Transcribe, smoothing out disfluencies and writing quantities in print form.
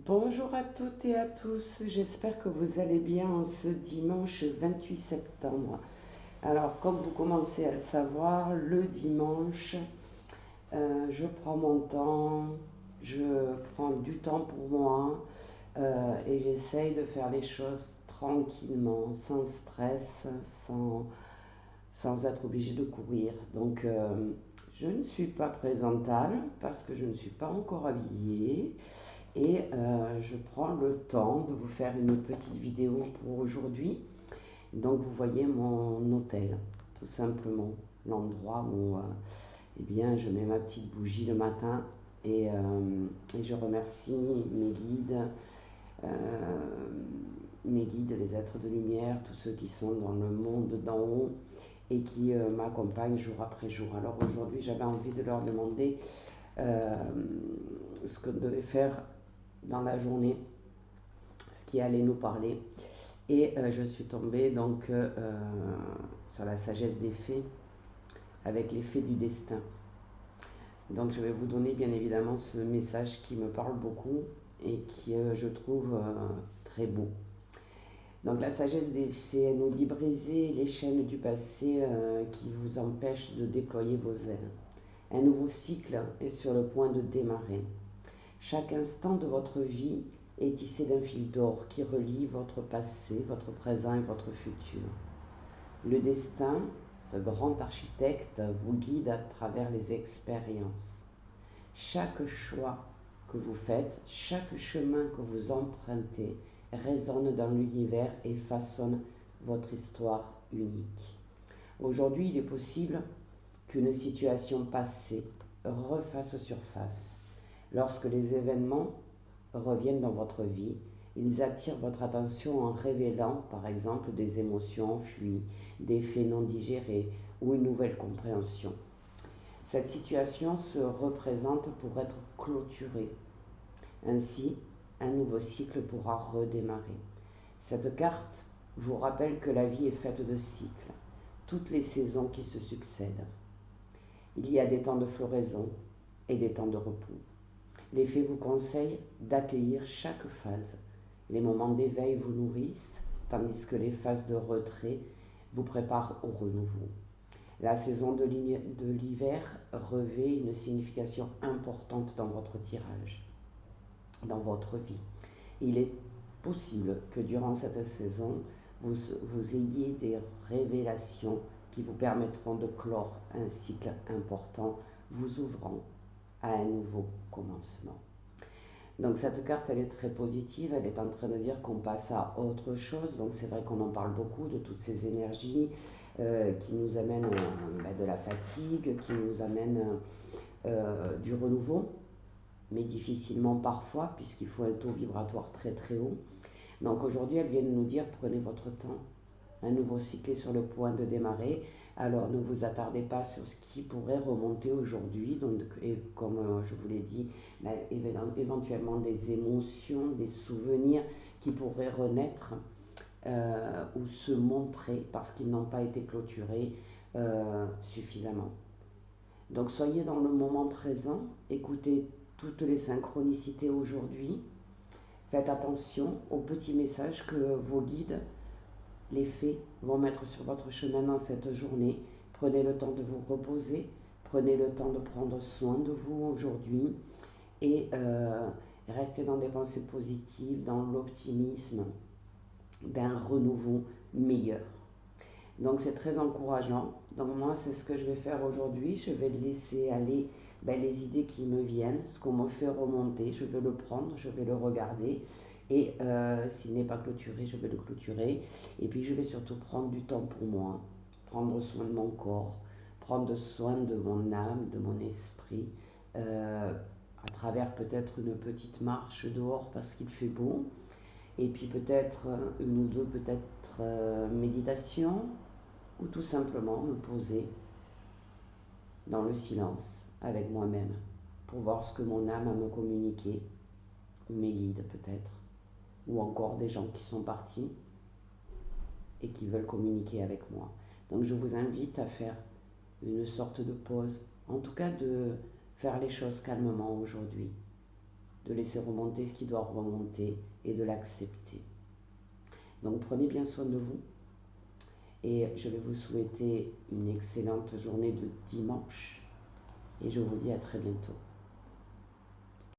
Bonjour à toutes et à tous, j'espère que vous allez bien en ce dimanche 28 septembre. Alors, comme vous commencez à le savoir, le dimanche, je prends mon temps, je prends du temps pour moi et j'essaye de faire les choses tranquillement, sans stress, sans être obligé de courir. Donc, je ne suis pas présentable parce que je ne suis pas encore habillée. Et je prends le temps de vous faire une petite vidéo pour aujourd'hui. Donc vous voyez mon hôtel, tout simplement, l'endroit où eh bien, je mets ma petite bougie le matin et je remercie euh, mes guides, les êtres de lumière, tous ceux qui sont dans le monde d'en haut et qui m'accompagnent jour après jour. Alors aujourd'hui, j'avais envie de leur demander euh, ce qu'on devait faire dans la journée, ce qui allait nous parler. Et je suis tombée donc sur la sagesse des fées avec les fées du destin. Donc je vais vous donner bien évidemment ce message qui me parle beaucoup et qui je trouve très beau. Donc la sagesse des fées, elle nous dit briser les chaînes du passé qui vous empêchent de déployer vos ailes. Un nouveau cycle est sur le point de démarrer. Chaque instant de votre vie est tissé d'un fil d'or qui relie votre passé, votre présent et votre futur. Le destin, ce grand architecte, vous guide à travers les expériences. Chaque choix que vous faites, chaque chemin que vous empruntez résonne dans l'univers et façonne votre histoire unique. Aujourd'hui, il est possible qu'une situation passée refasse surface. Lorsque les événements reviennent dans votre vie, ils attirent votre attention en révélant par exemple des émotions enfuies, des faits non digérés ou une nouvelle compréhension. Cette situation se représente pour être clôturée. Ainsi, un nouveau cycle pourra redémarrer. Cette carte vous rappelle que la vie est faite de cycles, toutes les saisons qui se succèdent. Il y a des temps de floraison et des temps de repos. Les fées vous conseillent d'accueillir chaque phase. Les moments d'éveil vous nourrissent, tandis que les phases de retrait vous préparent au renouveau. La saison de l'hiver revêt une signification importante dans votre tirage, dans votre vie. Il est possible que durant cette saison, vous ayez des révélations qui vous permettront de clore un cycle important, vous ouvrant à un nouveau commencement. Donc cette carte, elle est très positive, elle est en train de dire qu'on passe à autre chose. Donc c'est vrai qu'on en parle beaucoup de toutes ces énergies qui nous amènent de la fatigue, qui nous amènent du renouveau, mais difficilement parfois, puisqu'il faut un taux vibratoire très très haut. Donc aujourd'hui, elle vient de nous dire, prenez votre temps. Un nouveau cycle est sur le point de démarrer. Alors ne vous attardez pas sur ce qui pourrait remonter aujourd'hui. Donc, et comme je vous l'ai dit, éventuellement des émotions, des souvenirs qui pourraient renaître ou se montrer parce qu'ils n'ont pas été clôturés suffisamment. Donc soyez dans le moment présent, écoutez toutes les synchronicités aujourd'hui. Faites attention aux petits messages que vos guides, les fées, vont mettre sur votre chemin dans cette journée. Prenez le temps de vous reposer, prenez le temps de prendre soin de vous aujourd'hui et restez dans des pensées positives, dans l'optimisme d'un renouveau meilleur. Donc c'est très encourageant. Donc moi c'est ce que je vais faire aujourd'hui. Je vais laisser aller les idées qui me viennent, ce qu'on me fait remonter. Je vais le prendre, je vais le regarder. Et s'il n'est pas clôturé, je vais le clôturer. Et puis je vais surtout prendre du temps pour moi, prendre soin de mon corps, prendre soin de mon âme, de mon esprit, à travers peut-être une petite marche dehors parce qu'il fait beau. Et puis peut-être une ou deux peut-être méditations ou tout simplement me poser dans le silence avec moi-même pour voir ce que mon âme a me communiquer, ou mes guides peut-être, ou encore des gens qui sont partis et qui veulent communiquer avec moi. Donc je vous invite à faire une sorte de pause, en tout cas de faire les choses calmement aujourd'hui. de laisser remonter ce qui doit remonter et de l'accepter. Donc prenez bien soin de vous et je vais vous souhaiter une excellente journée de dimanche et je vous dis à très bientôt.